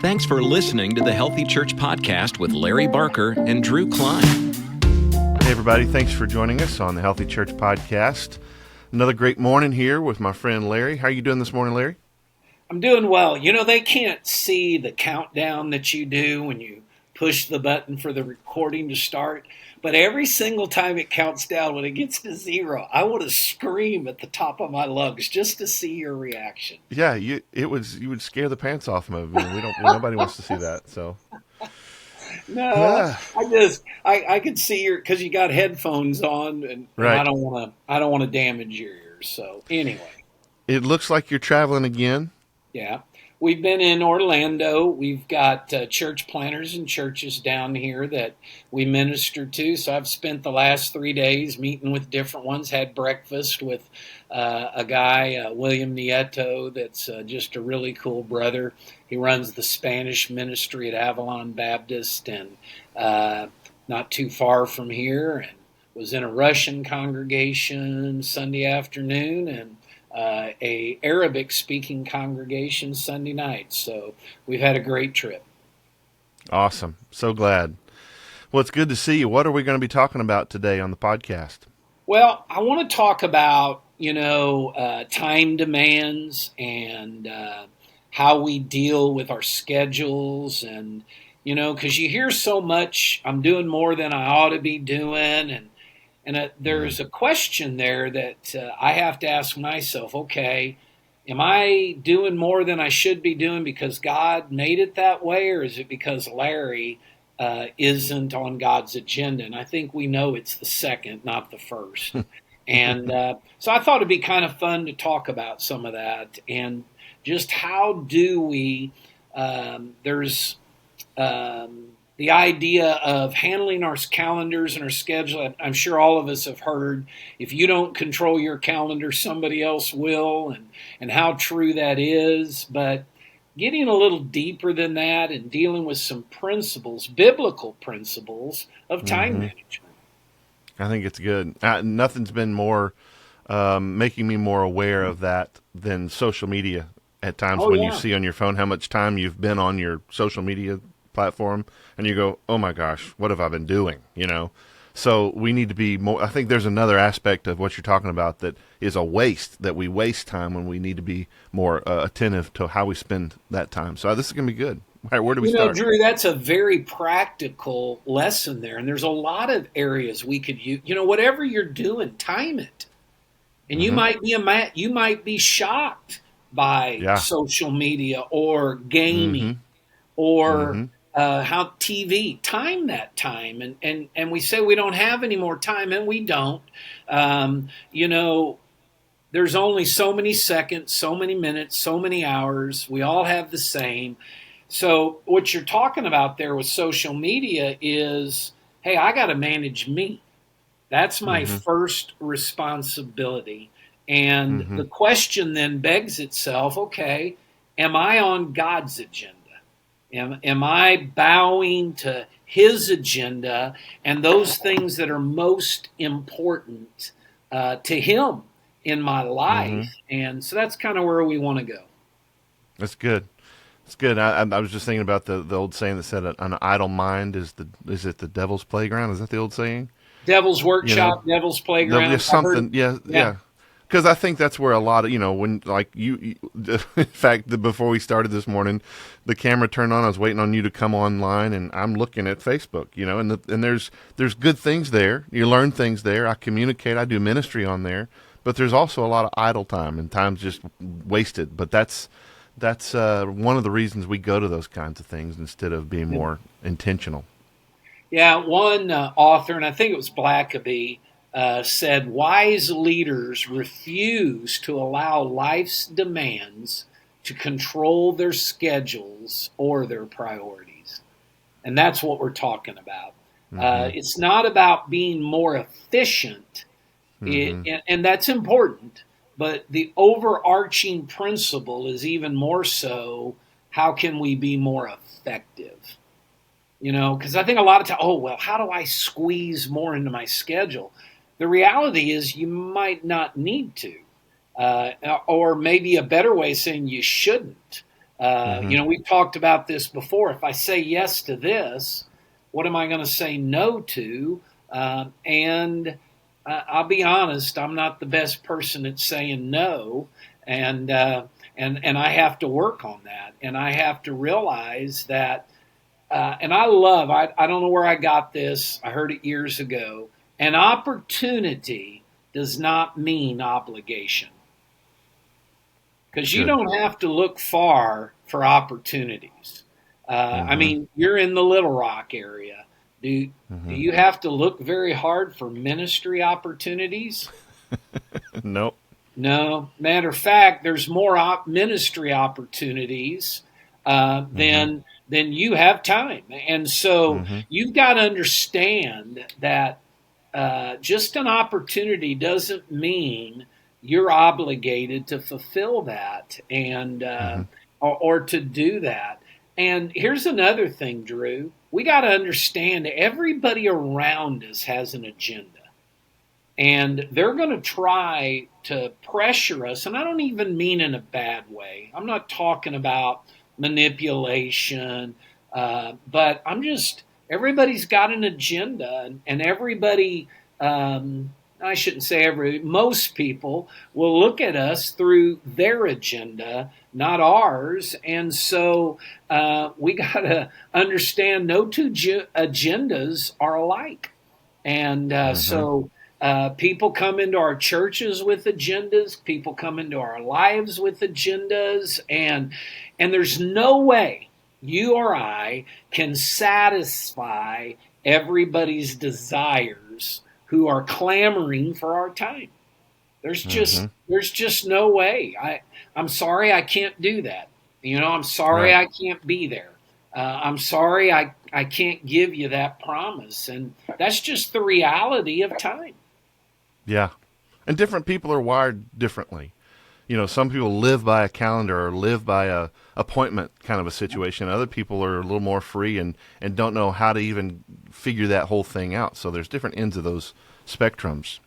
Thanks for listening to the Healthy Church Podcast with Larry Barker and Drew Klein. Hey, everybody. Thanks for joining us on the Healthy Church Podcast. Another great morning here with my friend Larry. How are you doing this morning, Larry? I'm doing well. You know, they can't see the countdown that you do when you push the button for the recording to start. But every single time it counts down, when it gets to 0, I want to scream at the top of my lungs just to see your reaction. Yeah, you would scare the pants off of me. Nobody wants to see that. So no, yeah. I could see your, because you got headphones on, and Right. I don't want to damage your ears. So anyway, It looks like you're traveling again. yeah. We've been in Orlando. We've got church planters and churches down here that we minister to. So I've spent the last 3 days meeting with different ones. Had breakfast with a guy, William Nieto, that's just a really cool brother. He runs the Spanish ministry at Avalon Baptist, and not too far from here. And was in a Russian congregation Sunday afternoon, and a Arabic-speaking congregation Sunday night. So we've had a great trip. Awesome. So glad. Well, it's good to see you. What are we going to be talking about today on the podcast? Well, I want to talk about, time demands and how we deal with our schedules. And, because you hear so much, I'm doing more than I ought to be doing. And there's a question there that I have to ask myself, okay, am I doing more than I should be doing because God made it that way, or is it because Larry isn't on God's agenda? And I think we know it's the second, not the first. And so I thought it'd be kind of fun to talk about some of that and just how do we, there's the idea of handling our calendars and our schedule. I'm sure all of us have heard, if you don't control your calendar, somebody else will, and how true that is. But getting a little deeper than that and dealing with some principles, biblical principles of time management. I think it's good. Nothing's been more making me more aware of that than social media at times when you see on your phone how much time you've been on your social media platform, and you go, oh my gosh, what have I been doing? So we need to be more. I think there's another aspect of what you're talking about that is a waste, that we waste time when we need to be more attentive to how we spend that time. So this is going to be good. All right, where do we start? Drew, that's a very practical lesson there, and there's a lot of areas we could use. Whatever you're doing, time it, and you might be shocked by social media or gaming or how TV, time that time. And we say we don't have any more time, and we don't. There's only so many seconds, so many minutes, so many hours. We all have the same. So what you're talking about there with social media is, hey, I got to manage me. That's my first responsibility. And the question then begs itself, okay, am I on God's agenda? Am I bowing to his agenda and those things that are most important to him in my life? And so that's kind of where we want to go. That's good. It's good. I was just thinking about the old saying that said an idle mind is it the devil's playground? Is that the old saying? Devil's workshop, devil's playground. There's something, yeah. Because I think that's where a lot of, when like you in fact, before we started this morning, the camera turned on. I was waiting on you to come online, and I'm looking at Facebook, and there's good things there. You learn things there. I communicate. I do ministry on there, but there's also a lot of idle time and time's just wasted. But that's one of the reasons we go to those kinds of things instead of being more intentional. Yeah, one author, and I think it was Blackaby, said wise leaders refuse to allow life's demands to control their schedules or their priorities. And that's what we're talking about. It's not about being more efficient, and that's important, but the overarching principle is even more so, how can we be more effective? Because I think a lot of times, how do I squeeze more into my schedule? The reality is you might not need to, or maybe a better way of saying you shouldn't. We've talked about this before. If I say yes to this, what am I going to say no to? And I'll be honest, I'm not the best person at saying no, and I have to work on that, and I have to realize that. And I don't know where I got this. I heard it years ago. An opportunity does not mean obligation. Because you don't have to look far for opportunities. I mean, you're in the Little Rock area. Do you have to look very hard for ministry opportunities? Nope. No. Matter of fact, there's more ministry opportunities than you have time. And so you've got to understand that just an opportunity doesn't mean you're obligated to fulfill that and or to do that. And here's another thing, Drew. We got to understand everybody around us has an agenda. And they're going to try to pressure us. And I don't even mean in a bad way. I'm not talking about manipulation. But everybody's got an agenda. And everybody, I shouldn't say most people will look at us through their agenda, not ours. And so we got to understand no two agendas are alike. And so people come into our churches with agendas. People come into our lives with agendas. And there's no way you or I can satisfy everybody's desires who are clamoring for our time. There's just no way. I'm sorry I can't do that. I'm sorry I can't be there. I'm sorry I can't give you that promise. And that's just the reality of time. Yeah. And different people are wired differently. Some people live by a calendar or live by a appointment kind of a situation. Other people are a little more free and don't know how to even figure that whole thing out. So there's different ends of those spectrums.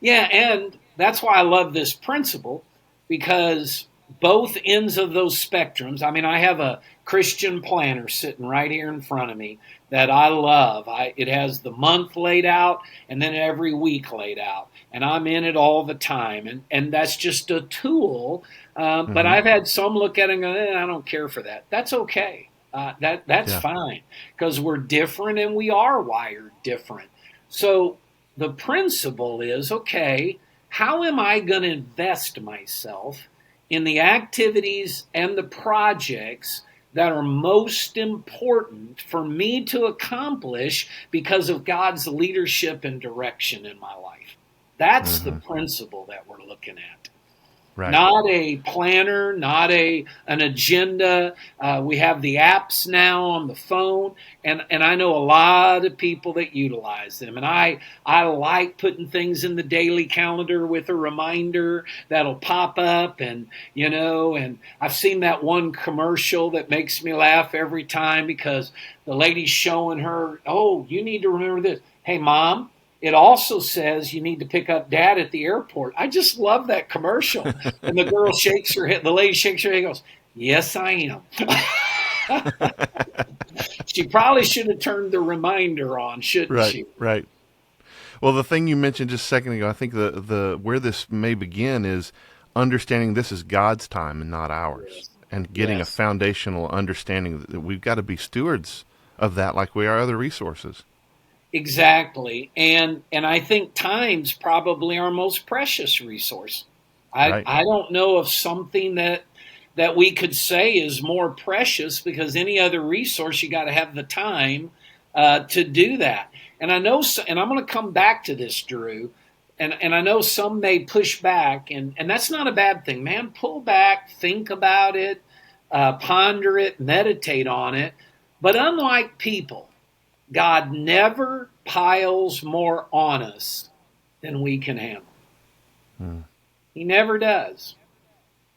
Yeah, and that's why I love this principle, because both ends of those spectrums, I mean, I have a Christian planner sitting right here in front of me that I love. It has the month laid out and then every week laid out. And I'm in it all the time. And that's just a tool. But I've had some look at it and go, I don't care for that. That's okay. That's fine, because we're different and we are wired different. So the principle is, okay, how am I going to invest myself in the activities and the projects that are most important for me to accomplish because of God's leadership and direction in my life? That's the principle that we're looking at. Right. Not a planner, not an agenda. We have the apps now on the phone, and I know a lot of people that utilize them. And I like putting things in the daily calendar with a reminder that'll pop up, and I've seen that one commercial that makes me laugh every time, because the lady's showing her, oh, you need to remember this. Hey, Mom, it also says you need to pick up Dad at the airport. I just love that commercial. And the girl shakes her head. The lady shakes her head and goes, yes, I am. She probably should have turned the reminder on, shouldn't she? Right. Well, the thing you mentioned just a second ago, I think the where this may begin is understanding this is God's time and not ours. Yes. And getting a foundational understanding that we've got to be stewards of that like we are other resources. Exactly. And I think time's probably our most precious resource. I don't know of something that we could say is more precious, because any other resource, you got to have the time to do that. And I know, and I'm going to come back to this, Drew, and I know some may push back, and that's not a bad thing, man. Pull back, think about it, ponder it, meditate on it. But unlike people, God never piles more on us than we can handle. He never does.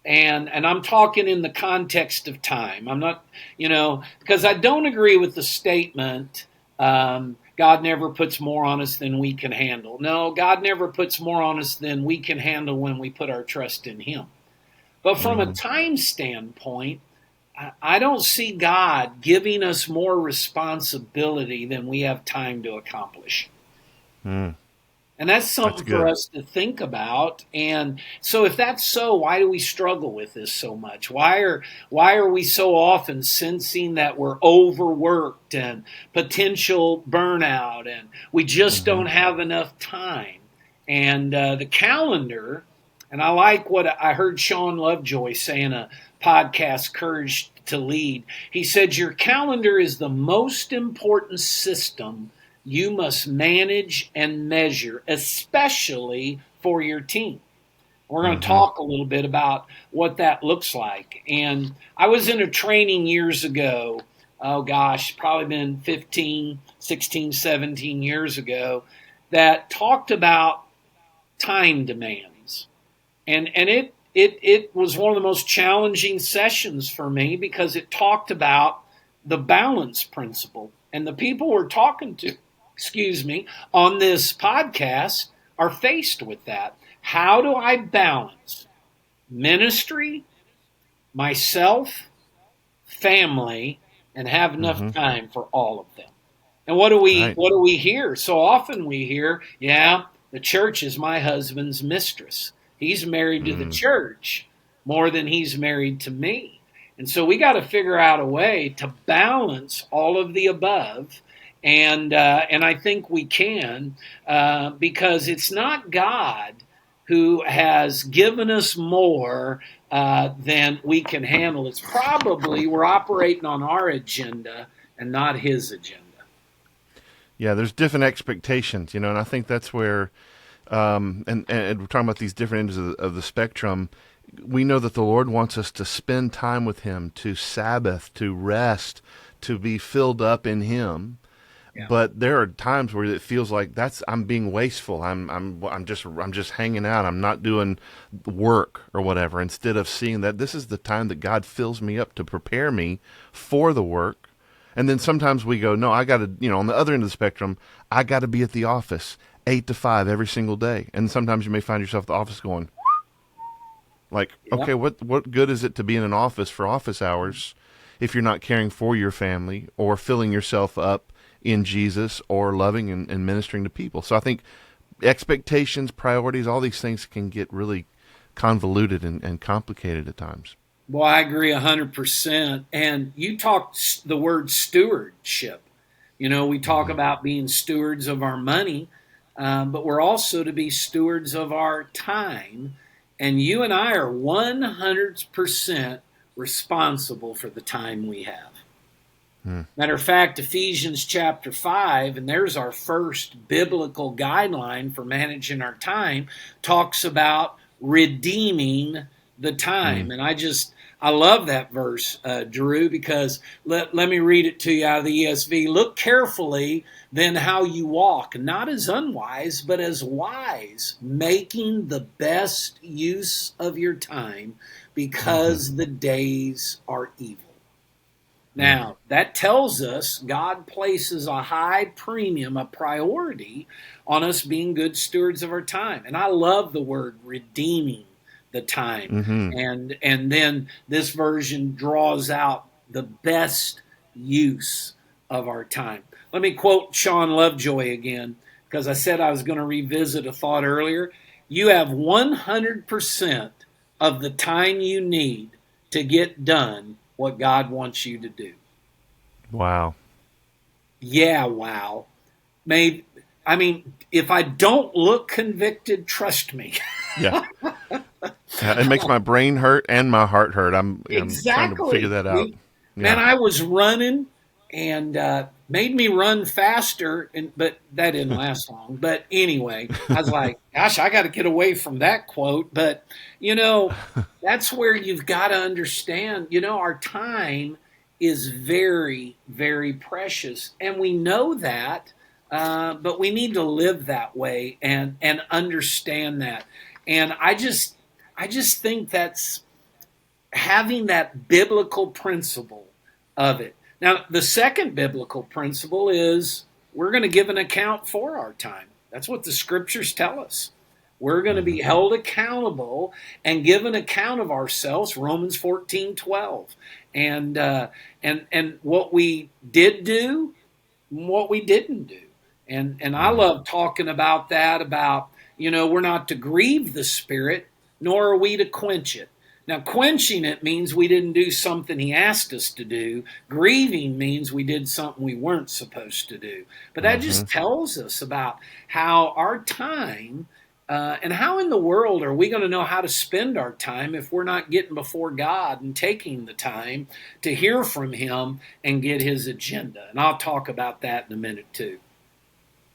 And I'm talking in the context of time. I'm not, because I don't agree with the statement, God never puts more on us than we can handle. No, God never puts more on us than we can handle when we put our trust in Him. But from a time standpoint, I don't see God giving us more responsibility than we have time to accomplish. Mm, And that's something that's for good. us to think about. And so if that's so, why do we struggle with this so much? Why are we so often sensing that we're overworked and potential burnout and we just Hmm. don't have enough time? And the calendar, and I like what I heard Sean Lovejoy say in a podcast, Courage to Lead. He said, your calendar is the most important system you must manage and measure, especially for your team. We're going to Hmm. talk a little bit about what that looks like. And I was in a training years ago, oh gosh, probably been 15, 16, 17 years ago, that talked about time demands. And it was one of the most challenging sessions for me because it talked about the balance principle. And the people we're talking to, excuse me, on this podcast are faced with that. How do I balance ministry, myself, family, and have enough Hmm. time for all of them? And what Right. do we hear? So often we hear, yeah, the church is my husband's mistress. He's married to the Mm. church more than he's married to me. And so we got to figure out a way to balance all of the above. And I think we can because it's not God who has given us more than we can handle. It's probably we're operating on our agenda and not his agenda. Yeah, there's different expectations, and I think that's where, and we're talking about these different ends of the spectrum. We know that the Lord wants us to spend time with Him, to Sabbath, to rest, to be filled up in Him. Yeah. But there are times where it feels like I'm being wasteful. I'm just hanging out. I'm not doing work or whatever. Instead of seeing that this is the time that God fills me up to prepare me for the work. And then sometimes we go, no, I got to, on the other end of the spectrum, I got to be at the office 8 to 5 every single day. And sometimes you may find yourself at the office going, like, Yeah. okay, what good is it to be in an office for office hours if you're not caring for your family or filling yourself up in Jesus or loving and ministering to people? So I think expectations, priorities, all these things can get really convoluted and complicated at times. Well, I agree 100%. And you talked the word stewardship. We talk Hmm. about being stewards of our money, but we're also to be stewards of our time. And you and I are 100% responsible for the time we have. Hmm. Matter of fact, Ephesians chapter 5, and there's our first biblical guideline for managing our time, talks about redeeming the Hmm. time. And I love that verse, Drew, because let me read it to you out of the ESV. Look carefully then how you walk, not as unwise, but as wise, making the best use of your time Hmm. because the days are evil. Hmm. Now, that tells us God places a high premium, a priority on us being good stewards of our time. And I love the word redeeming the time. Hmm. And then this version draws out the best use of our time. Let me quote Sean Lovejoy again, because I said I was going to revisit a thought earlier. You have 100% of the time you need to get done what God wants you to do. Wow. Yeah, wow. Maybe, I mean, if I don't look convicted, trust me. Yeah. It makes my brain hurt and my heart hurt. I'm trying to figure Exactly. that out. Man, Yeah. I was running and made me run faster, but that didn't last long. But anyway, I was like, gosh, I got to get away from that quote. But, you know, that's where you've got to understand, our time is very, very precious. And we know that, but we need to live that way and understand that. And I just think that's having that biblical principle of it. Now, the second biblical principle is we're going to give an account for our time. That's what the scriptures tell us. We're going to Hmm. be held accountable and give an account of ourselves, Romans 14:12. and what we did do, and what we didn't do. And I love talking about that, about, we're not to grieve the Spirit, nor are we to quench it. Now, quenching it means we didn't do something he asked us to do. Grieving means we did something we weren't supposed to do. But that just tells us about how our time, and how in the world are we going to know how to spend our time if we're not getting before God and taking the time to hear from him and get his agenda. And I'll talk about that in a minute too.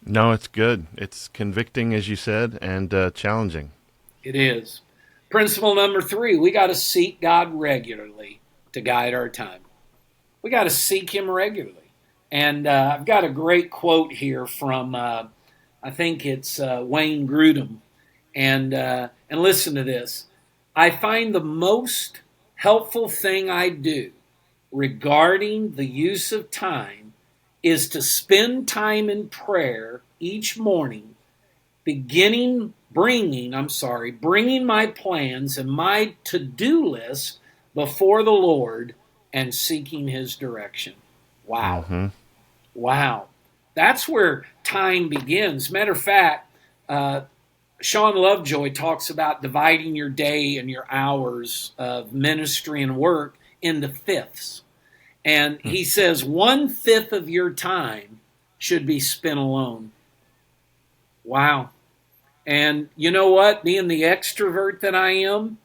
No, it's good. It's convicting, as you said, and challenging. It is. Principle number 3, we got to seek God regularly to guide our time. We got to seek him regularly. And I've got a great quote here from, I think it's Wayne Grudem. And listen to this. I find the most helpful thing I do regarding the use of time is to spend time in prayer each morning, bringing my plans and my to-do list before the Lord and seeking his direction. Wow. Mm-hmm. Wow. That's where time begins. Matter of fact, Sean Lovejoy talks about dividing your day and your hours of ministry and work into fifths. And he says 1/5 of your time should be spent alone. Wow. And you know what? Being the extrovert that I am,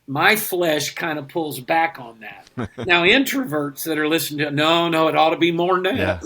my flesh kind of pulls back on that. Now, introverts that are listening to it, no, it ought to be more than that.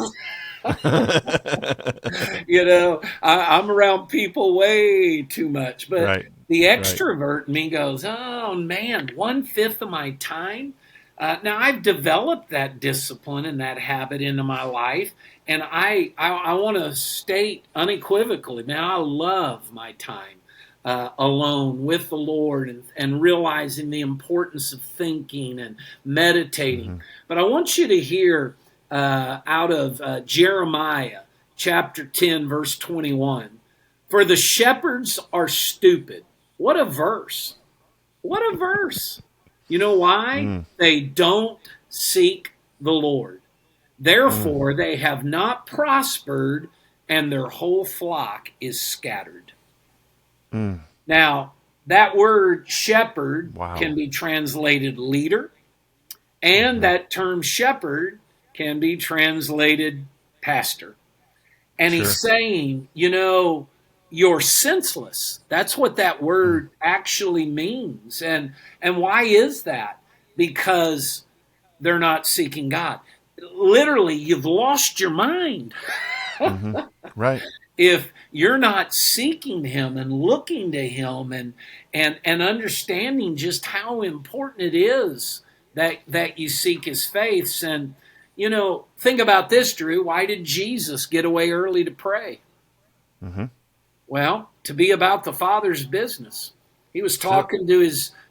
Yeah. I'm around people way too much. But the extrovert in me goes, oh, man, 1/5 of my time? Now, I've developed that discipline and that habit into my life, and I want to state unequivocally, man, I love my time alone with the Lord and realizing the importance of thinking and meditating. Mm-hmm. But I want you to hear out of Jeremiah chapter 10, verse 21, for the shepherds are stupid. What a verse. What a verse. You know why? They don't seek the Lord. Therefore, they have not prospered, and their whole flock is scattered. Now, that word shepherd can be translated leader, and that term shepherd can be translated pastor. And he's saying, you're senseless. That's what that word actually means. And why is that? Because they're not seeking God. Literally, you've lost your mind. Right. If you're not seeking him and looking to him and understanding just how important it is that you seek his faiths. And, think about this, Drew. Why did Jesus get away early to pray? Well, to be about the Father's business. He was talking to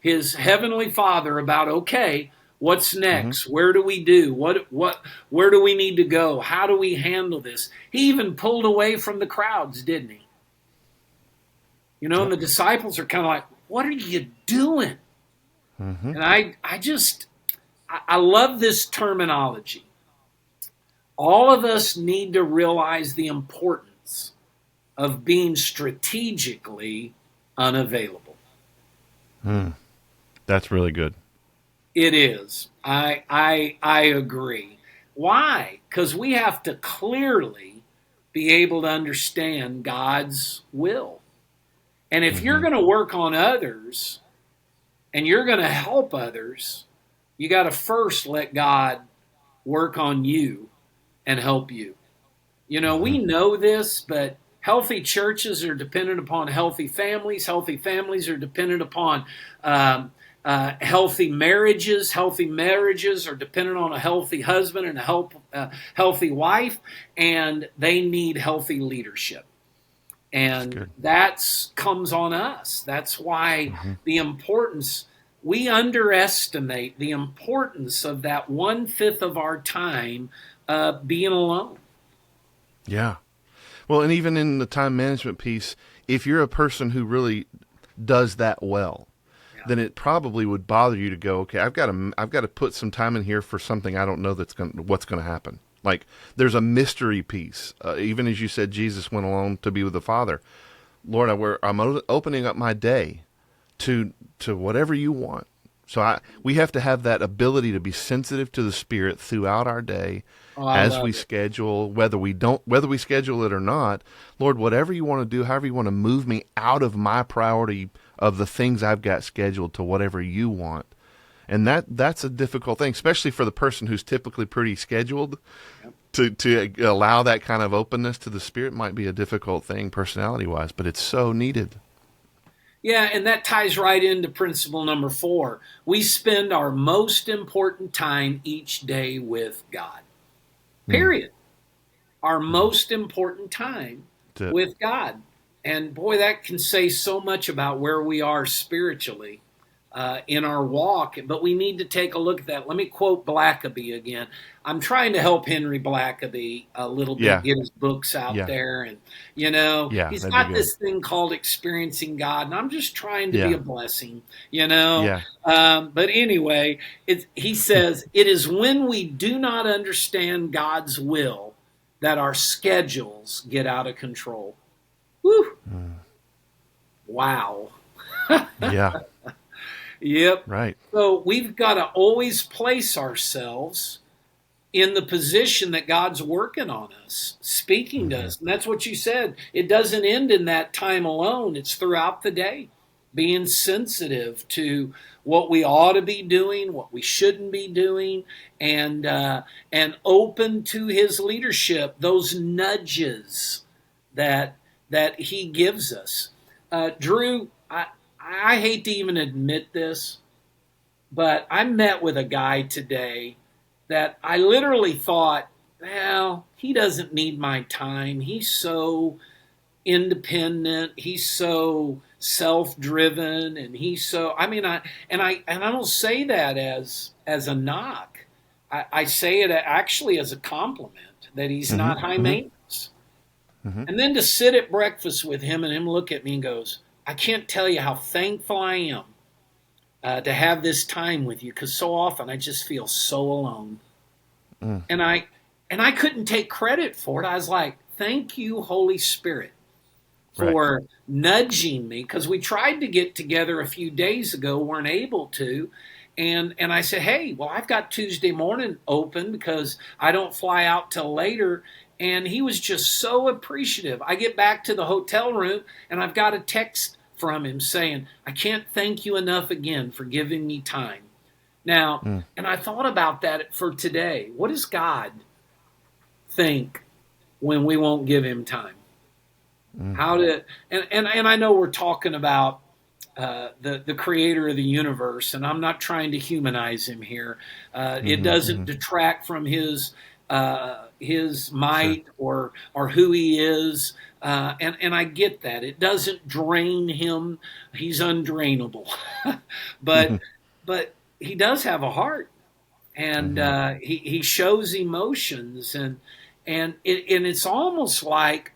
his heavenly Father about, okay, what's next? Where do we do? Where do we need to go? How do we handle this? He even pulled away from the crowds, didn't he? And the disciples are kind of like, what are you doing? And I love this terminology. All of us need to realize the importance of being strategically unavailable. That's really good. It is. I agree. Why? Because we have to clearly be able to understand God's will. And if you're going to work on others and you're going to help others, you got to first let God work on you and help you. We know this, but healthy churches are dependent upon healthy families. Healthy families are dependent upon healthy marriages. Healthy marriages are dependent on a healthy husband and a healthy wife, and they need healthy leadership. And that comes on us. That's why the importance, we underestimate the importance of that 1/5 of our time being alone. Yeah. Well, and even in the time management piece, if you're a person who really does that well, then it probably would bother you to go, okay, I've got to put some time in here for something I don't know what's going to happen. Like there's a mystery piece. Even as you said, Jesus went along to be with the Father. Lord, I'm opening up my day to whatever you want. So we have to have that ability to be sensitive to the Spirit throughout our day as we schedule, whether we schedule it or not. Lord, whatever you want to do, however you want to move me out of my priority of the things I've got scheduled to whatever you want. And that's a difficult thing, especially for the person who's typically pretty scheduled. Yep. To allow that kind of openness to the Spirit might be a difficult thing personality-wise, but it's so needed. Yeah, and that ties right into principle number 4. We spend our most important time each day with God. Period. Our most important time with God. And boy, that can say so much about where we are spiritually in our walk. But we need to take a look at that. Let me quote Blackaby again. I'm trying to help Henry Blackaby a little bit, get his books out there. And, he's got this thing called Experiencing God. And I'm just trying to be a blessing, But anyway, he says, it is when we do not understand God's will that our schedules get out of control. Woo. Wow. Yeah. Yep. Right. So we've got to always place ourselves in the position that God's working on us, speaking to us. And that's what you said. It doesn't end in that time alone. It's throughout the day, being sensitive to what we ought to be doing, what we shouldn't be doing, and open to his leadership, those nudges that he gives us. Drew, I hate to even admit this, but I met with a guy today that I literally thought, well, he doesn't need my time. He's so independent. He's so self-driven, and he's so. I mean, I don't say that as a knock. I say it actually as a compliment that he's not high maintenance. And then to sit at breakfast with him and him look at me and goes, I can't tell you how thankful I am to have this time with you, because so often I just feel so alone. And I couldn't take credit for it. I was like, thank you, Holy Spirit, for nudging me, because we tried to get together a few days ago, weren't able to. And I said, hey, well, I've got Tuesday morning open because I don't fly out till later. And he was just so appreciative. I get back to the hotel room and I've got a text from him saying, I can't thank you enough again for giving me time. Now, and I thought about that for today. What does God think when we won't give him time? And I know we're talking about the creator of the universe, and I'm not trying to humanize him here. It doesn't detract from his might or who he is, and I get that. It doesn't drain him; he's undrainable. but he does have a heart, and he shows emotions, and it's almost like,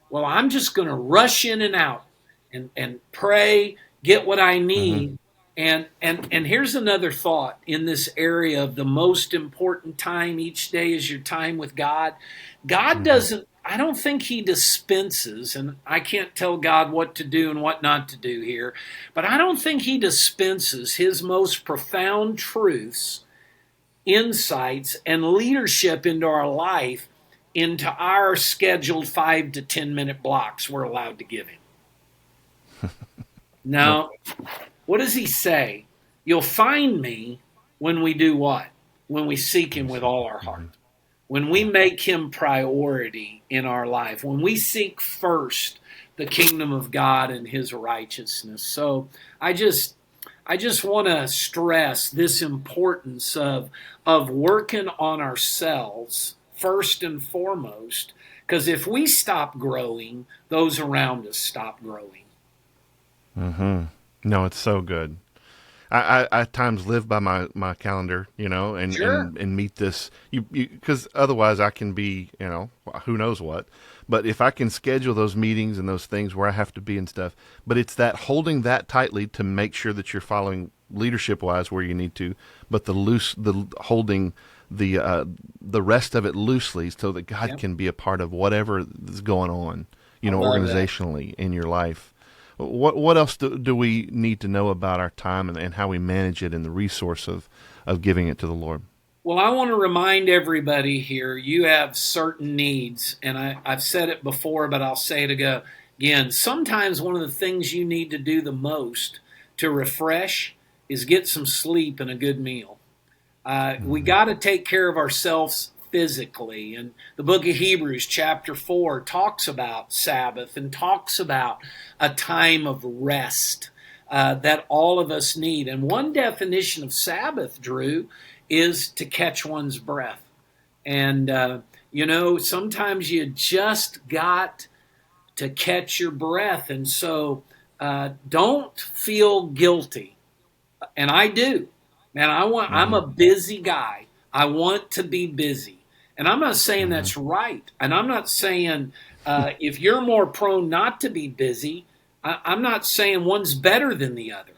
well, I'm just going to rush in and out and pray, get what I need. And here's another thought in this area of the most important time each day is your time with God. God doesn't, I don't think he dispenses, and I can't tell God what to do and what not to do here, but I don't think he dispenses his most profound truths, insights, and leadership into our life into our scheduled 5 to 10 minute blocks we're allowed to give him. Now, what does he say? You'll find me when we do what? When we seek him with all our heart. When we make him priority in our life. When we seek first the kingdom of God and his righteousness. So I just want to stress this importance of working on ourselves first and foremost, because if we stop growing, those around us stop growing. No, it's so good. I at times live by my calendar, Sure. and meet this, because otherwise I can be, who knows what. But if I can schedule those meetings and those things where I have to be and stuff, but it's that holding that tightly to make sure that you're following leadership wise where you need to, but the holding the rest of it loosely so that God Yep. can be a part of whatever is going on, I love that. organizationally in your life. What else do we need to know about our time and how we manage it and the resource of giving it to the Lord? Well, I want to remind everybody here you have certain needs, and I've said it before, but I'll say it again. Sometimes one of the things you need to do the most to refresh is get some sleep and a good meal. We Hmm. got to take care of ourselves physically. And the book of Hebrews, chapter 4, talks about Sabbath and talks about a time of rest that all of us need. And one definition of Sabbath, Drew, is to catch one's breath. And, sometimes you just got to catch your breath. And so don't feel guilty, and I do. Man, I'm Hmm. a busy guy. I want to be busy. And I'm not saying Hmm. that's right. And I'm not saying if you're more prone not to be busy, I'm not saying one's better than the other.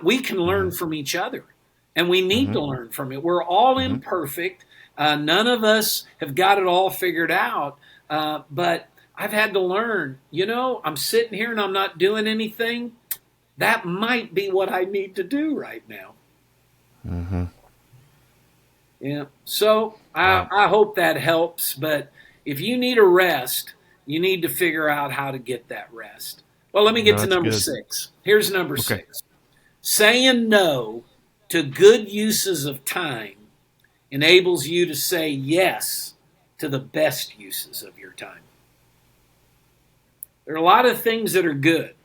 We can learn Hmm. from each other, and we need Hmm. to learn from it. We're all Hmm. imperfect. None of us have got it all figured out. But I've had to learn, I'm sitting here and I'm not doing anything. That might be what I need to do right now. Hmm. Yeah. So Wow. I hope that helps. But if you need a rest, you need to figure out how to get that rest. Well, let me No, get to that's number good. 6. Here's number Okay. 6. Saying no to good uses of time enables you to say yes to the best uses of your time. There are a lot of things that are good.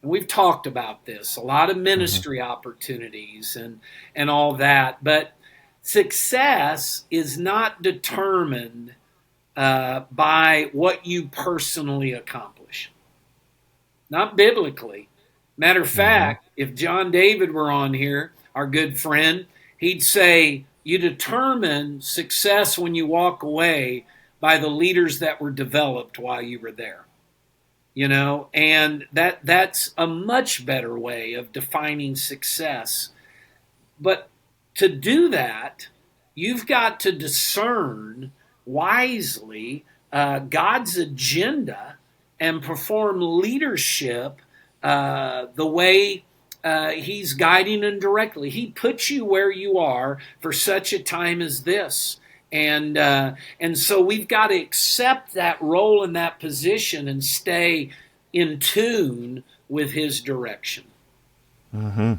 And we've talked about this, a lot of Hmm. ministry opportunities and all that. But success is not determined by what you personally accomplish, not biblically. Matter of Hmm. fact, if John David were on here, our good friend, he'd say, you determine success when you walk away by the leaders that were developed while you were there. And that's a much better way of defining success. But to do that, you've got to discern wisely God's agenda and perform leadership the way He's guiding and directly. He puts you where you are for such a time as this. And so we've got to accept that role in that position and stay in tune with His direction. Hmm.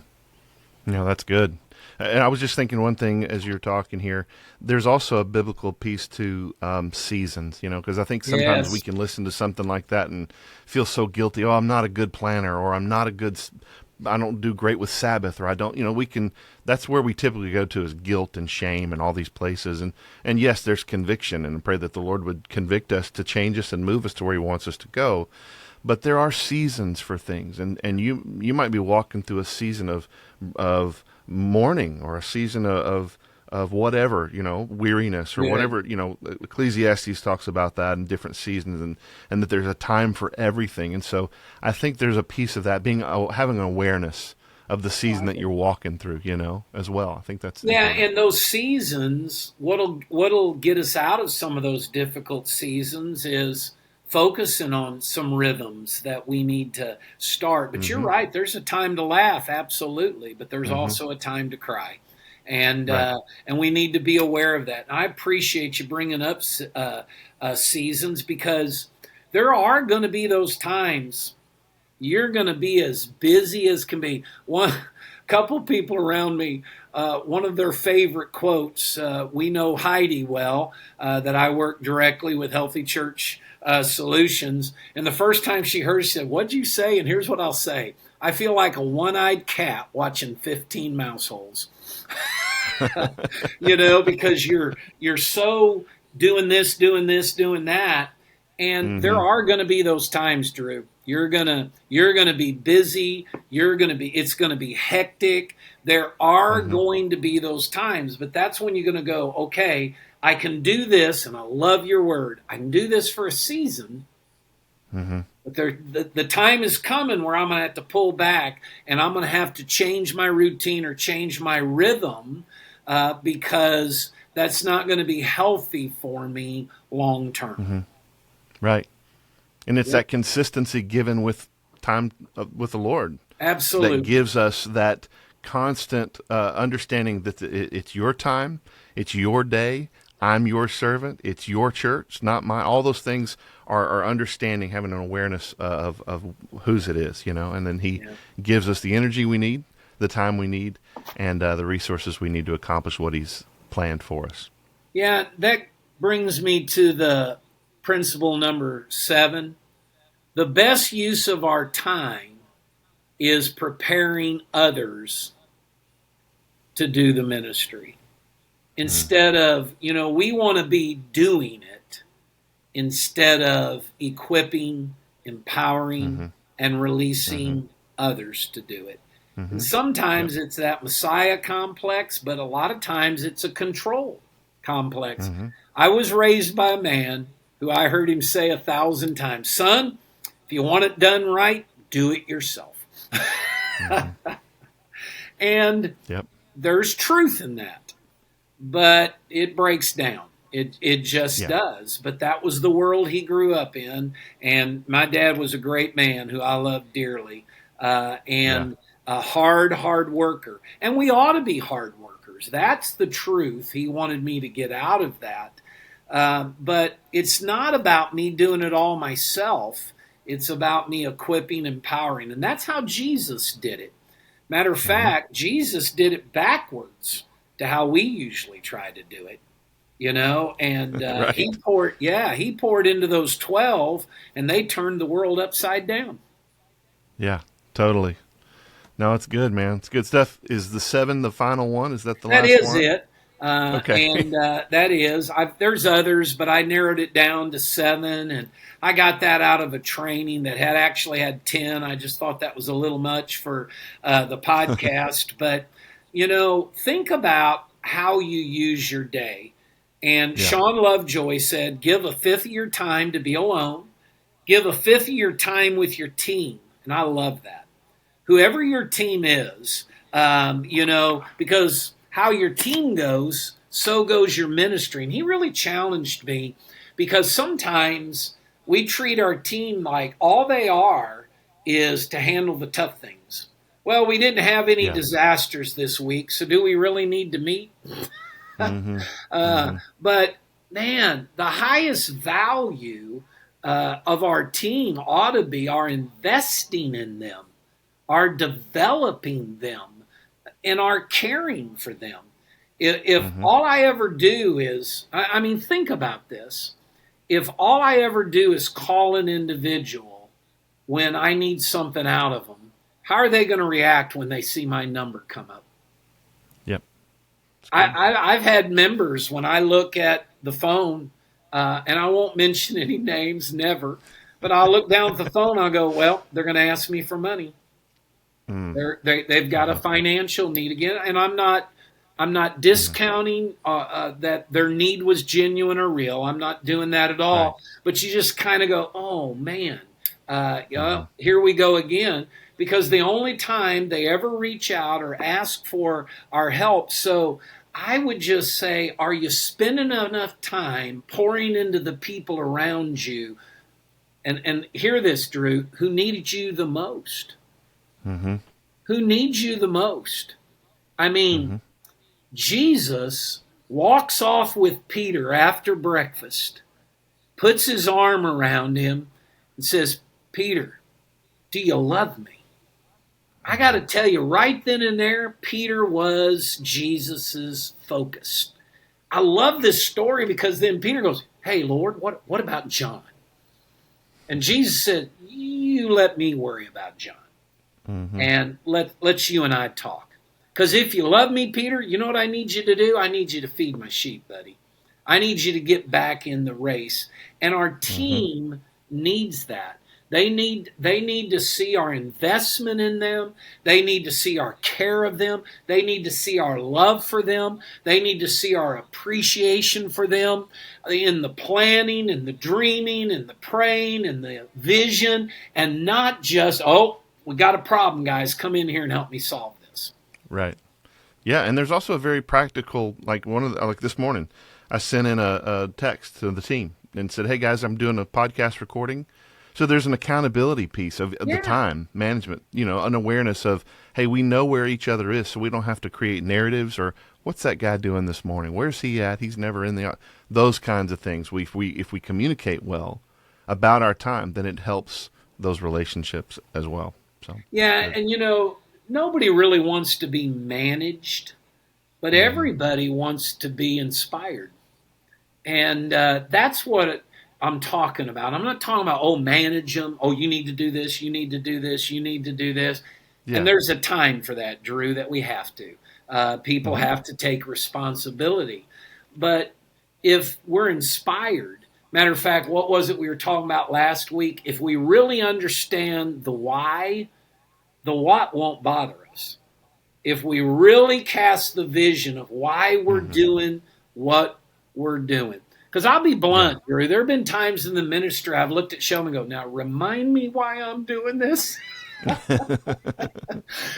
No, that's good. And I was just thinking one thing as you're talking here. There's also a biblical piece to seasons, because I think sometimes we Yes. can listen to something like that and feel so guilty. Oh, I'm not a good planner, or I don't do great with Sabbath, or I don't. We can. That's where we typically go to is guilt and shame and all these places. And yes, there's conviction, and I pray that the Lord would convict us to change us and move us to where He wants us to go. But there are seasons for things, and you might be walking through a season of mourning, or a season of whatever, weariness, or Good. whatever. Ecclesiastes talks about that in different seasons, and that there's a time for everything. And so I think there's a piece of that, being having an awareness of the I season like that it. you're walking through, as well. I think that's Yeah, important. and those seasons, what'll get us out of some of those difficult seasons is focusing on some rhythms that we need to start. But you're Hmm. right, there's a time to laugh, absolutely, but there's Hmm. also a time to cry, and Right. uh, and we need to be aware of that. And I appreciate you bringing up seasons, because there are going to be those times you're going to be as busy as can be. One couple people around me, one of their favorite quotes. We know Heidi well, that I work directly with Healthy Church Solutions, and the first time she heard it, she said, "What'd you say?" And here's what I'll say: I feel like a one-eyed cat watching 15 mouse holes. Because you're so doing this, doing that, and there Hmm. are going to be those times, Drew. You're gonna be busy. It's gonna be hectic. There are going to be those times, but that's when you're gonna go, okay, I can do this, and I love your word. I can do this for a season, but the time is coming where I'm gonna have to pull back, and I'm gonna have to change my routine or change my rhythm because that's not going to be healthy for me long term. Right. And it's that consistency given with time with the Lord. Absolutely. That gives us that constant understanding that it's your time, it's your day, I'm your servant, it's your church, not mine. All those things are understanding, having an awareness of whose it is, and then he gives us the energy we need, the time we need, and the resources we need to accomplish what he's planned for us. Yeah, that brings me to the principle number 7. The best use of our time is preparing others to do the ministry. Instead of, we want to be doing it instead of equipping, empowering, and releasing others to do it. And sometimes it's that Messiah complex, but a lot of times it's a control complex. I was raised by a man who I heard him say 1,000 times, son, if you want it done right, do it yourself. And there's truth in that, but it breaks down. It just does. But that was the world he grew up in. And my dad was a great man who I loved dearly. And a hard worker. And we ought to be hard workers. That's the truth. He wanted me to get out of that. But it's not about me doing it all myself. It's about me equipping, empowering. And that's how Jesus did it. Matter of fact, Jesus did it backwards to how we usually try to do it. And right. he poured into those 12, and they turned the world upside down. Yeah, totally. No, it's good, man. It's good stuff. Is the 7 the final one? Is that the last one? That is it. Okay. And that is. There's others, but I narrowed it down to 7, and I got that out of a training that actually had 10. I just thought that was a little much for the podcast. But, think about how you use your day. And Sean Lovejoy said, give a fifth of your time to be alone. Give a fifth of your time with your team. And I love that. Whoever your team is, because how your team goes, so goes your ministry. And he really challenged me because sometimes we treat our team like all they are is to handle the tough things. Well, we didn't have any disasters this week, so do we really need to meet? But, man, the highest value of our team ought to be our investing in them, our developing them, and our caring for them. If all I ever do is, think about this. If all I ever do is call an individual when I need something out of them, how are they going to react when they see my number come up? Yep. I've had members when I look at the phone, and I won't mention any names, never, but I'll look down at the phone and I'll go, well, they're going to ask me for money. They've got a financial need again, and I'm not discounting that their need was genuine or real. I'm not doing that at all. Right. But you just kind of go, oh man, here we go again. Because the only time they ever reach out or ask for our help. So I would just say, are you spending enough time pouring into the people around you? And hear this, Drew, who needed you the most? Who needs you the most? Jesus walks off with Peter after breakfast, puts his arm around him, and says, Peter, do you love me? I got to tell you, right then and there, Peter was Jesus's focus. I love this story because then Peter goes, hey, Lord, what about John? And Jesus said, you let me worry about John. And let's you and I talk. Because if you love me, Peter, you know what I need you to do? I need you to feed my sheep, buddy. I need you to get back in the race. And our team needs that They need to see our investment in them. They need to see our care of them. They need to see our love for them. They need to see our appreciation for them in the planning and the dreaming and the praying and the vision, and not just, oh, we got a problem, guys. Come in here and help me solve this. Right. Yeah, and there's also a very practical, like this morning, I sent in a text to the team and said, hey, guys, I'm doing a podcast recording. So there's an accountability piece of the time management, an awareness of, hey, we know where each other is, so we don't have to create narratives or what's that guy doing this morning? Where's he at? He's never in those kinds of things. If we communicate well about our time, then it helps those relationships as well. So and nobody really wants to be managed, but everybody wants to be inspired. And that's what I'm talking about. I'm not talking about, manage them. Oh, you need to do this. You need to do this. You need to do this. Yeah. And there's a time for that, Drew, that we have to. People have to take responsibility. But if we're inspired, matter of fact, what was it we were talking about last week? If we really understand the why, the what won't bother us. If we really cast the vision of why we're doing what we're doing. Because I'll be blunt, Drew, there have been times in the ministry I've looked at Showman and go, now remind me why I'm doing this.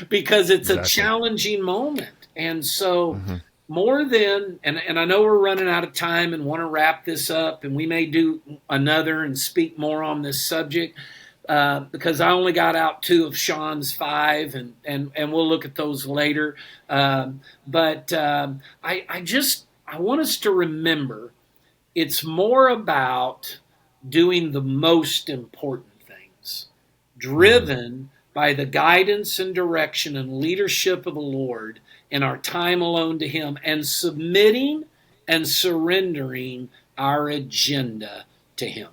Because it's a challenging moment. And so more than, and I know we're running out of time and want to wrap this up, and we may do another and speak more on this subject, because I only got out 2 of Sean's 5, and we'll look at those later. But I want us to remember it's more about doing the most important things, driven by the guidance and direction and leadership of the Lord in our time alone to Him, and submitting and surrendering our agenda to Him.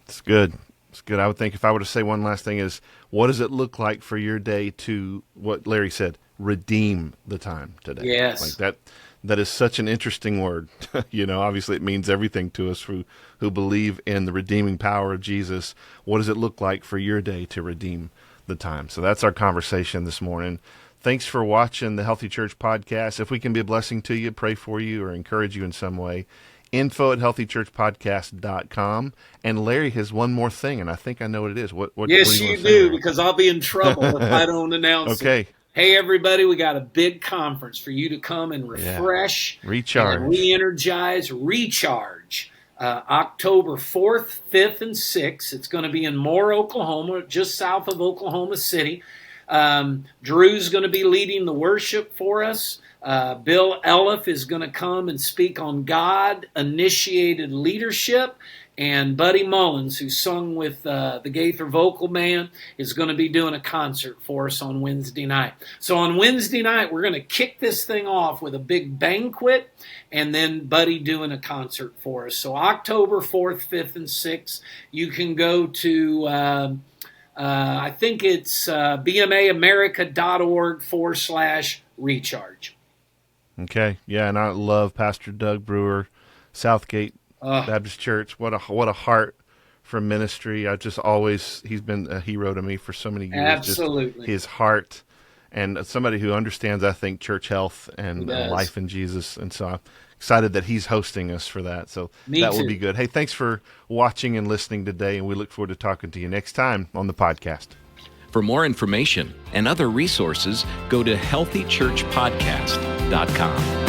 It's good. It's good. I would think if I were to say one last thing is, what does it look like for your day to, what Larry said, redeem the time today? Yes. Like that. That is such an interesting word. Obviously it means everything to us who believe in the redeeming power of Jesus. What does it look like for your day to redeem the time? So that's our conversation this morning. Thanks for watching the Healthy Church podcast. If we can be a blessing to you, pray for you, or encourage you in some way, info@healthychurchpodcast.com. And Larry has one more thing, and I think I know what it is. What yes, do you do, because I'll be in trouble if I don't announce it. Hey, everybody, we got a big conference for you to come and refresh, recharge, and re-energize, recharge. October 4th, 5th, and 6th. It's going to be in Moore, Oklahoma, just south of Oklahoma City. Drew's going to be leading the worship for us. Bill Elliff is going to come and speak on God-initiated leadership. And Buddy Mullins, who sung with the Gaither Vocal Band, is going to be doing a concert for us on Wednesday night. So on Wednesday night, we're going to kick this thing off with a big banquet, and then Buddy doing a concert for us. So October 4th, 5th, and 6th, you can go to, I think it's bmaamerica.org/recharge. Okay, yeah, and I love Pastor Doug Brewer, Southgate Baptist Church. What a heart for ministry. He's been a hero to me for so many years. Absolutely. Just his heart, and somebody who understands, I think, church health and life in Jesus. And so I'm excited that he's hosting us for that. So that will be good. Hey, thanks for watching and listening today, and we look forward to talking to you next time on the podcast. For more information and other resources, go to healthychurchpodcast.com.